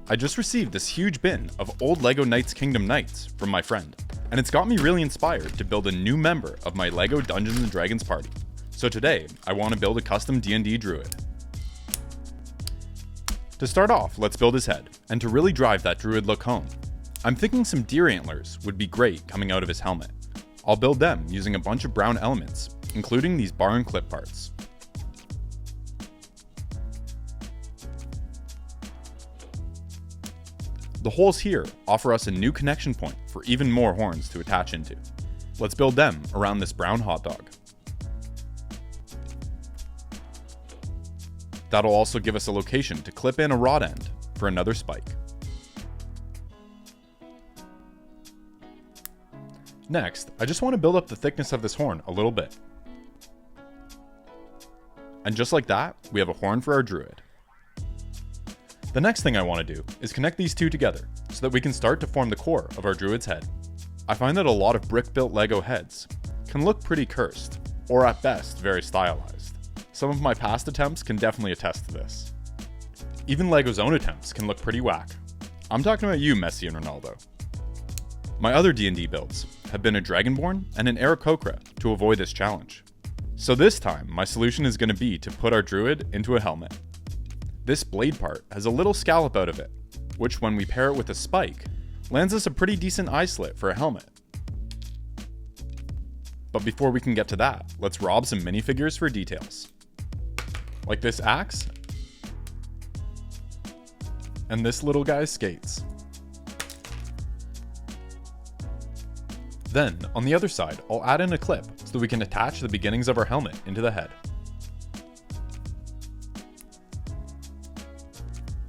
I just received this huge bin of old LEGO Knights Kingdom Knights from my friend, and it's got me really inspired to build a new member of my LEGO Dungeons & Dragons party. So today, I want to build a custom D&D Druid. To start off, let's build his head, and to really drive that Druid look home, I'm thinking some deer antlers would be great coming out of his helmet. I'll build them using a bunch of brown elements, including these bar and clip parts. The holes here offer us a new connection point for even more horns to attach into. Let's build them around this brown hot dog. That'll also give us a location to clip in a rod end for another spike. Next, I just want to build up the thickness of this horn a little bit. And just like that, we have a horn for our Druid. The next thing I want to do is connect these two together so that we can start to form the core of our Druid's head. I find that a lot of brick-built LEGO heads can look pretty cursed, or at best, very stylized. Some of my past attempts can definitely attest to this. Even LEGO's own attempts can look pretty whack. I'm talking about you, Messi and Ronaldo. My other D&D builds have been a Dragonborn and an Aarakocra to avoid this challenge. So this time, my solution is going to be to put our Druid into a helmet. This blade part has a little scallop out of it, which when we pair it with a spike, lands us a pretty decent eye slit for a helmet. But before we can get to that, let's rob some minifigures for details. Like this axe, and this little guy's skates. Then, on the other side, I'll add in a clip so that we can attach the beginnings of our helmet into the head.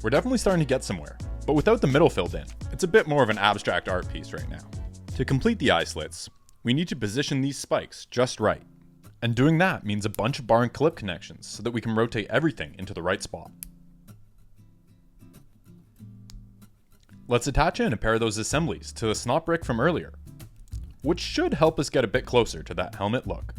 We're definitely starting to get somewhere, but without the middle filled in, it's a bit more of an abstract art piece right now. To complete the eye slits, we need to position these spikes just right. And doing that means a bunch of bar and clip connections so that we can rotate everything into the right spot. Let's attach in a pair of those assemblies to the snot brick from earlier, which should help us get a bit closer to that helmet look.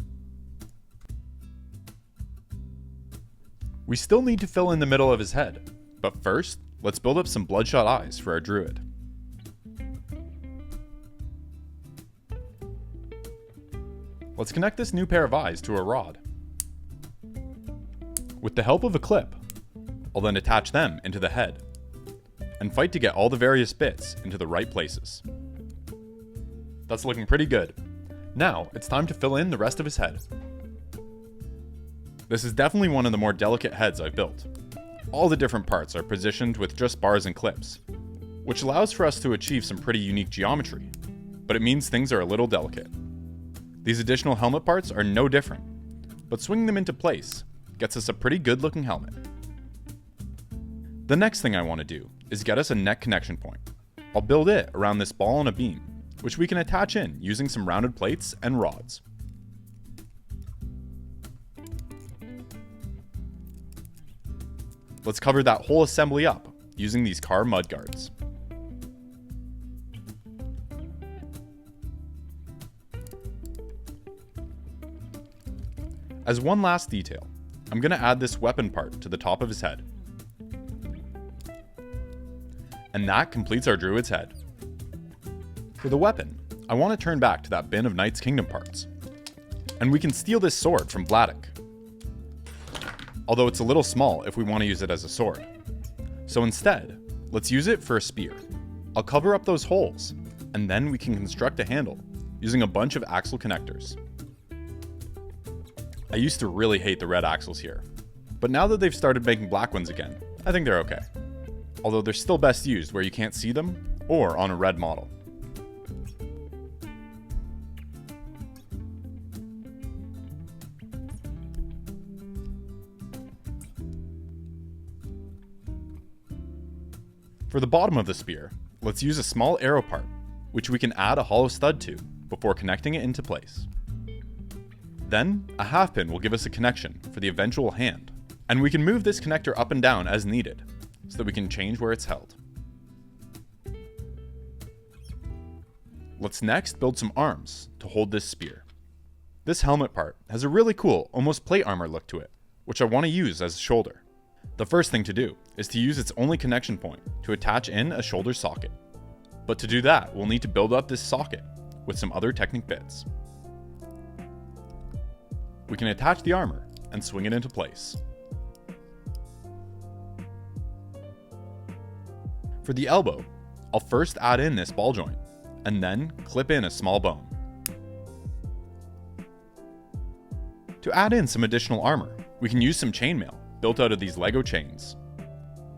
We still need to fill in the middle of his head, but first, let's build up some bloodshot eyes for our Druid. Let's connect this new pair of eyes to a rod. With the help of a clip, I'll then attach them into the head, and fight to get all the various bits into the right places. That's looking pretty good. Now, it's time to fill in the rest of his head. This is definitely one of the more delicate heads I've built. All the different parts are positioned with just bars and clips, which allows for us to achieve some pretty unique geometry, but it means things are a little delicate. These additional helmet parts are no different, but swinging them into place gets us a pretty good looking helmet. The next thing I want to do is get us a neck connection point. I'll build it around this ball on a beam, which we can attach in using some rounded plates and rods. Let's cover that whole assembly up using these car mudguards. As one last detail, I'm going to add this weapon part to the top of his head. And that completes our Druid's head. For the weapon, I want to turn back to that bin of Knight's Kingdom parts. And we can steal this sword from Vladek, although it's a little small if we want to use it as a sword. So instead, let's use it for a spear. I'll cover up those holes, and then we can construct a handle using a bunch of axle connectors. I used to really hate the red axles here, but now that they've started making black ones again, I think they're okay. Although they're still best used where you can't see them, or on a red model. For the bottom of the spear, let's use a small arrow part, which we can add a hollow stud to before connecting it into place. Then, a half pin will give us a connection for the eventual hand, and we can move this connector up and down as needed, so that we can change where it's held. Let's next build some arms to hold this spear. This helmet part has a really cool, almost plate armor look to it, which I want to use as a shoulder. The first thing to do is to use its only connection point to attach in a shoulder socket. But to do that, we'll need to build up this socket with some other Technic bits. We can attach the armor and swing it into place. For the elbow, I'll first add in this ball joint, and then clip in a small bone. To add in some additional armor, we can use some chainmail built out of these Lego chains.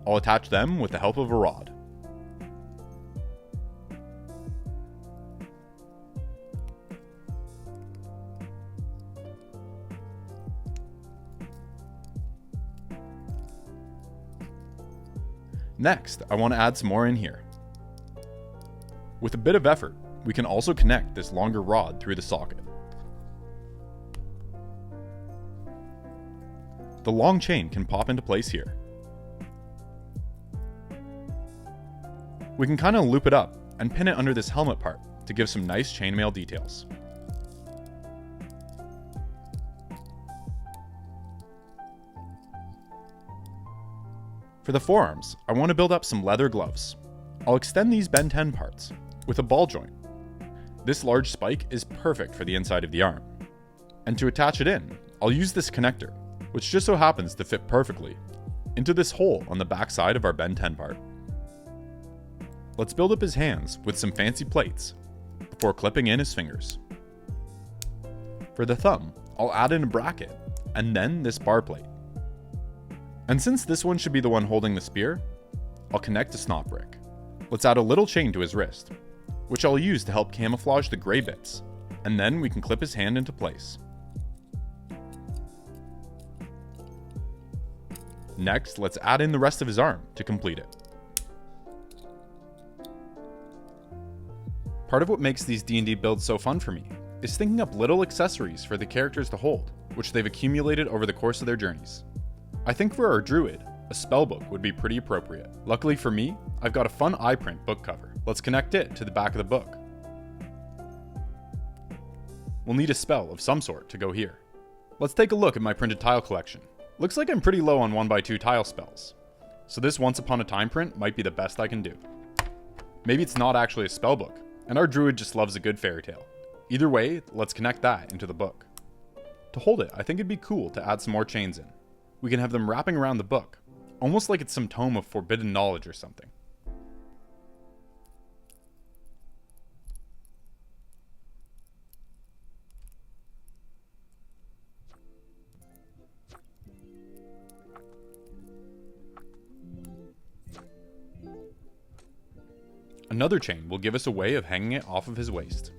I'll attach them with the help of a rod. Next, I want to add some more in here. With a bit of effort, we can also connect this longer rod through the socket. The long chain can pop into place here. We can kind of loop it up and pin it under this helmet part to give some nice chainmail details. For the forearms, I want to build up some leather gloves. I'll extend these Ben 10 parts with a ball joint. This large spike is perfect for the inside of the arm. And to attach it in, I'll use this connector, which just so happens to fit perfectly into this hole on the back side of our Ben 10 part. Let's build up his hands with some fancy plates before clipping in his fingers. For the thumb, I'll add in a bracket and then this bar plate. And since this one should be the one holding the spear, I'll connect a snot brick. Let's add a little chain to his wrist, which I'll use to help camouflage the gray bits, and then we can clip his hand into place. Next, let's add in the rest of his arm to complete it. Part of what makes these D&D builds so fun for me is thinking up little accessories for the characters to hold, which they've accumulated over the course of their journeys. I think for our Druid, a spellbook would be pretty appropriate. Luckily for me, I've got a fun eye print book cover. Let's connect it to the back of the book. We'll need a spell of some sort to go here. Let's take a look at my printed tile collection. Looks like I'm pretty low on 1x2 tile spells, so this Once Upon a Time print might be the best I can do. Maybe it's not actually a spellbook, and our Druid just loves a good fairy tale. Either way, let's connect that into the book. To hold it, I think it'd be cool to add some more chains in. We can have them wrapping around the book, almost like it's some tome of forbidden knowledge or something. Another chain will give us a way of hanging it off of his waist.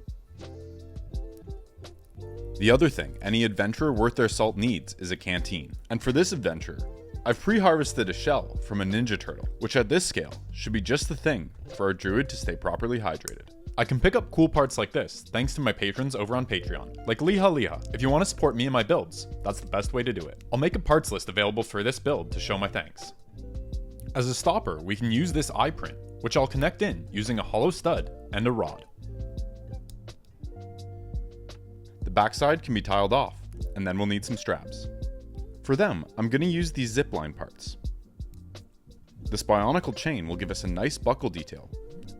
The other thing any adventurer worth their salt needs is a canteen. And for this adventure, I've pre-harvested a shell from a ninja turtle, which at this scale should be just the thing for our Druid to stay properly hydrated. I can pick up cool parts like this thanks to my patrons over on Patreon, like Liha Liha. If you want to support me and my builds, that's the best way to do it. I'll make a parts list available for this build to show my thanks. As a stopper, we can use this eye print, which I'll connect in using a hollow stud and a rod. The backside can be tiled off, and then we'll need some straps. For them, I'm going to use these zipline parts. This bionicle chain will give us a nice buckle detail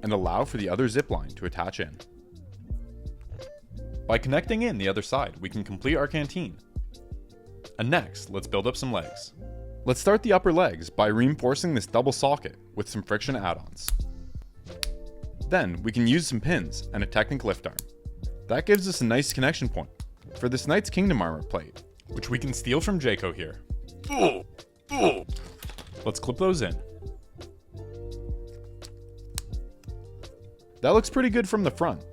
and allow for the other zipline to attach in. By connecting in the other side, we can complete our canteen. And next, let's build up some legs. Let's start the upper legs by reinforcing this double socket with some friction add-ons. Then, we can use some pins and a Technic lift arm. That gives us a nice connection point for this Knight's Kingdom armor plate, which we can steal from Jaco here. Let's clip those in. That looks pretty good from the front,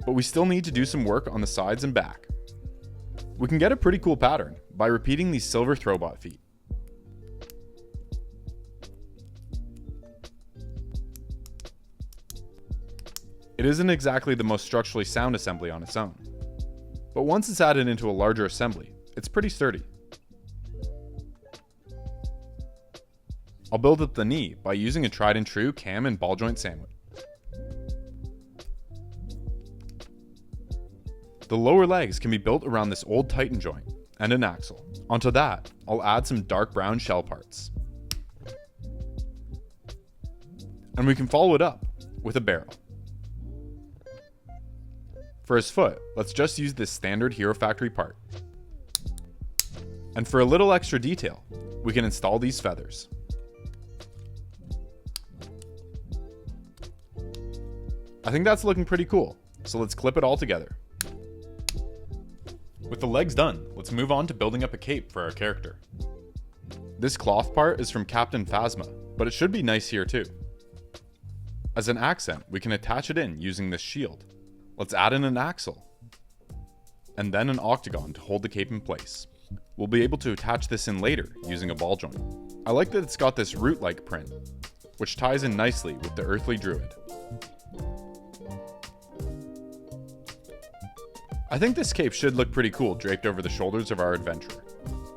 but we still need to do some work on the sides and back. We can get a pretty cool pattern by repeating these silver throwbot feet. It isn't exactly the most structurally sound assembly on its own, but once it's added into a larger assembly, it's pretty sturdy. I'll build up the knee by using a tried and true cam and ball joint sandwich. The lower legs can be built around this old Titan joint and an axle. Onto that, I'll add some dark brown shell parts. And we can follow it up with a barrel. For his foot, let's just use this standard Hero Factory part. And for a little extra detail, we can install these feathers. I think that's looking pretty cool, so let's clip it all together. With the legs done, let's move on to building up a cape for our character. This cloth part is from Captain Phasma, but it should be nice here too. As an accent, we can attach it in using this shield. Let's add in an axle, and then an octagon to hold the cape in place. We'll be able to attach this in later using a ball joint. I like that it's got this root-like print, which ties in nicely with the earthly druid. I think this cape should look pretty cool draped over the shoulders of our adventurer.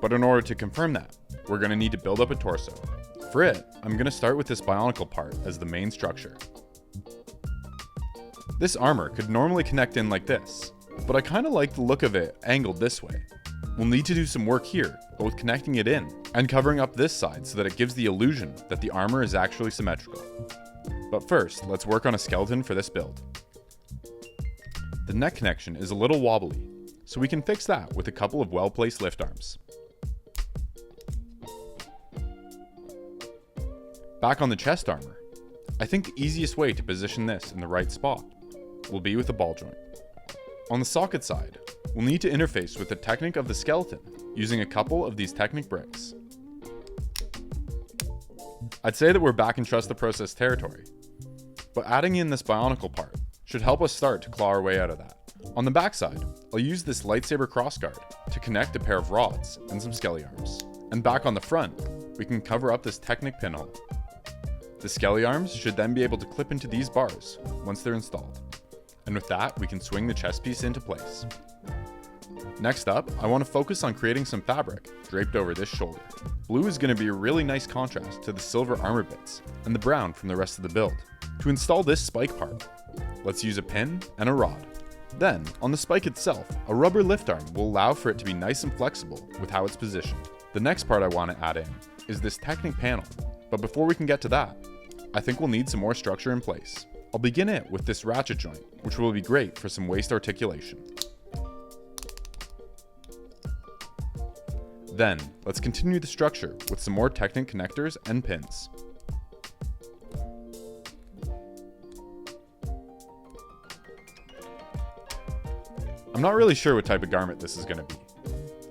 But in order to confirm that, we're going to need to build up a torso. For it, I'm going to start with this bionicle part as the main structure. This armor could normally connect in like this, but I kind of like the look of it angled this way. We'll need to do some work here, both connecting it in and covering up this side so that it gives the illusion that the armor is actually symmetrical. But first, let's work on a skeleton for this build. The neck connection is a little wobbly, so we can fix that with a couple of well-placed lift arms. Back on the chest armor, I think the easiest way to position this in the right spot will be with a ball joint. On the socket side, we'll need to interface with the Technic of the skeleton using a couple of these Technic bricks. I'd say that we're back in trust the process territory, but adding in this bionicle part should help us start to claw our way out of that. On the backside, I'll use this lightsaber crossguard to connect a pair of rods and some skelly arms. And back on the front, we can cover up this Technic pinhole. The skelly arms should then be able to clip into these bars once they're installed. And with that, we can swing the chest piece into place. Next up, I want to focus on creating some fabric draped over this shoulder. Blue is going to be a really nice contrast to the silver armor bits and the brown from the rest of the build. To install this spike part, let's use a pin and a rod. Then, on the spike itself, a rubber lift arm will allow for it to be nice and flexible with how it's positioned. The next part I want to add in is this Technic panel, but before we can get to that, I think we'll need some more structure in place. I'll begin it with this ratchet joint, which will be great for some waist articulation. Then, let's continue the structure with some more Technic connectors and pins. I'm not really sure what type of garment this is going to be.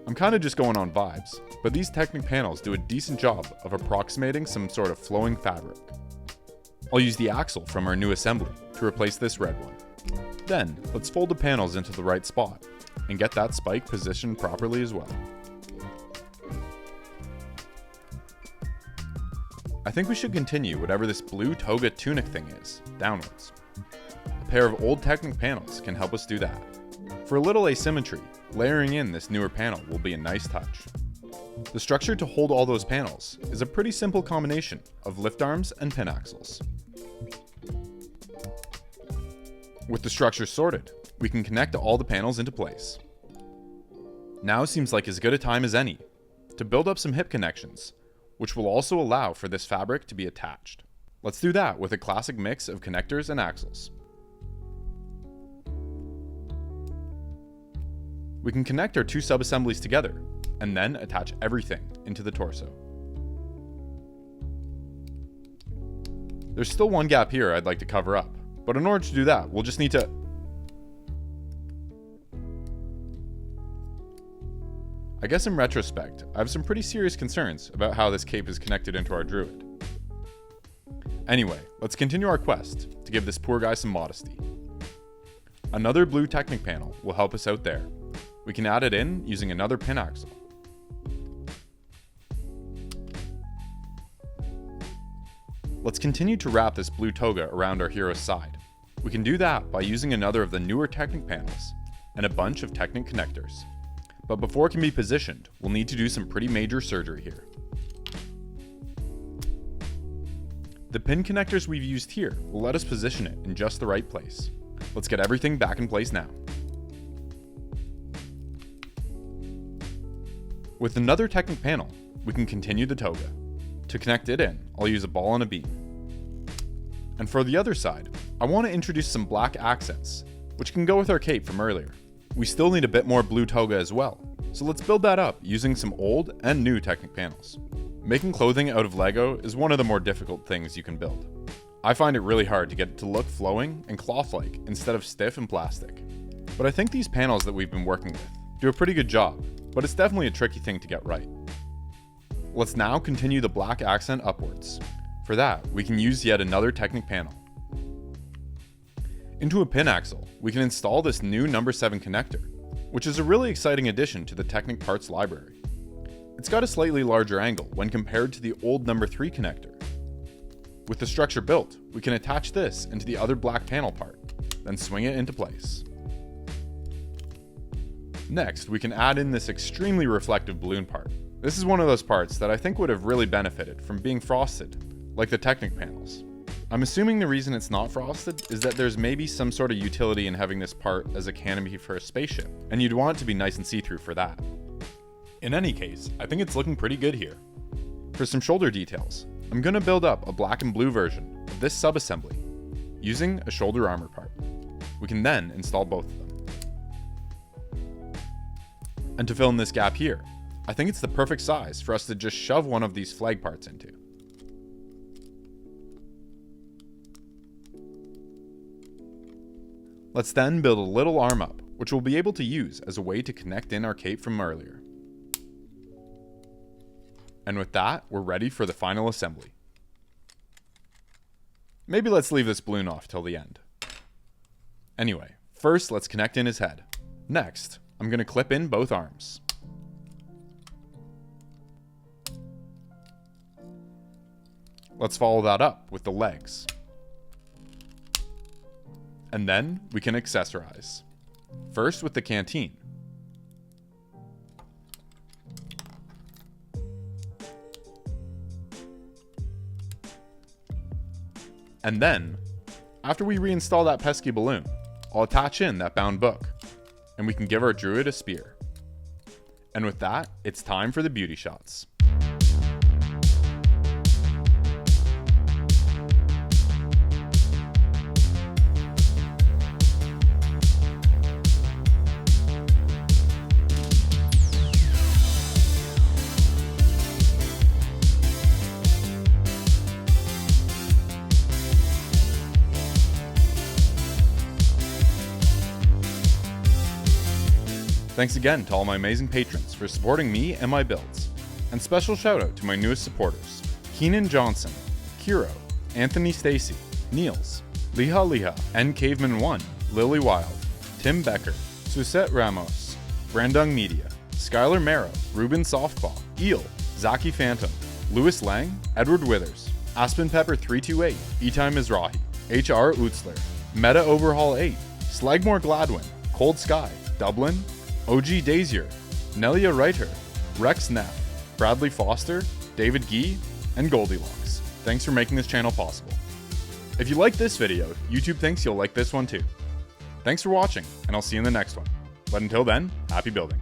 I'm kind of just going on vibes, but these Technic panels do a decent job of approximating some sort of flowing fabric. I'll use the axle from our new assembly to replace this red one. Then, let's fold the panels into the right spot and get that spike positioned properly as well. I think we should continue whatever this blue toga tunic thing is, downwards. A pair of old Technic panels can help us do that. For a little asymmetry, layering in this newer panel will be a nice touch. The structure to hold all those panels is a pretty simple combination of lift arms and pin axles. With the structure sorted, we can connect all the panels into place. Now seems like as good a time as any to build up some hip connections, which will also allow for this fabric to be attached. Let's do that with a classic mix of connectors and axles. We can connect our two sub-assemblies together, and then attach everything into the torso. There's still one gap here I'd like to cover up, but in order to do that, we'll just need to... I guess in retrospect, I have some pretty serious concerns about how this cape is connected into our druid. Anyway, let's continue our quest to give this poor guy some modesty. Another blue Technic panel will help us out there. We can add it in using another pin axle. Let's continue to wrap this blue toga around our hero's side. We can do that by using another of the newer Technic panels and a bunch of Technic connectors. But before it can be positioned, we'll need to do some pretty major surgery here. The pin connectors we've used here will let us position it in just the right place. Let's get everything back in place now. With another Technic panel, we can continue the toga. To connect it in, I'll use a ball and a beam. And for the other side, I want to introduce some black accents, which can go with our cape from earlier. We still need a bit more blue toga as well, so let's build that up using some old and new Technic panels. Making clothing out of Lego is one of the more difficult things you can build. I find it really hard to get it to look flowing and cloth-like instead of stiff and plastic. But I think these panels that we've been working with do a pretty good job, but it's definitely a tricky thing to get right. Let's now continue the black accent upwards. For that, we can use yet another Technic panel. Into a pin axle, we can install this new number 7 connector, which is a really exciting addition to the Technic parts library. It's got a slightly larger angle when compared to the old number 3 connector. With the structure built, we can attach this into the other black panel part, then swing it into place. Next, we can add in this extremely reflective balloon part. This is one of those parts that I think would have really benefited from being frosted, like the Technic panels. I'm assuming the reason it's not frosted is that there's maybe some sort of utility in having this part as a canopy for a spaceship, and you'd want it to be nice and see-through for that. In any case, I think it's looking pretty good here. For some shoulder details, I'm going to build up a black and blue version of this subassembly using a shoulder armor part. We can then install both of them. And to fill in this gap here, I think it's the perfect size for us to just shove one of these flag parts into. Let's then build a little arm up, which we'll be able to use as a way to connect in our cape from earlier. And with that, we're ready for the final assembly. Maybe let's leave this balloon off till the end. Anyway, first let's connect in his head. Next, I'm going to clip in both arms. Let's follow that up with the legs. And then we can accessorize. First with the canteen. And then, after we reinstall that pesky balloon, I'll attach in that bound book, and we can give our druid a spear. And with that, it's time for the beauty shots. Thanks again to all my amazing patrons for supporting me and my builds. And special shout out to my newest supporters, Keenan Johnson, Kiro, Anthony Stacy, Niels, Liha, N Caveman 1, Lily Wild, Tim Becker, Susette Ramos, Brandung Media, Skylar Marrow, Ruben Softball, Eel, Zaki Phantom, Lewis Lang, Edward Withers, Aspen Pepper 328, Itai Mizrahi, HR Utzler, Meta Overhaul 8, Slagmore Gladwin, Cold Sky, Dublin, OG Dazier, Nelia Reiter, Rex Knapp, Bradley Foster, David Gee, and Goldilocks. Thanks for making this channel possible. If you liked this video, YouTube thinks you'll like this one too. Thanks for watching, and I'll see you in the next one. But until then, happy building.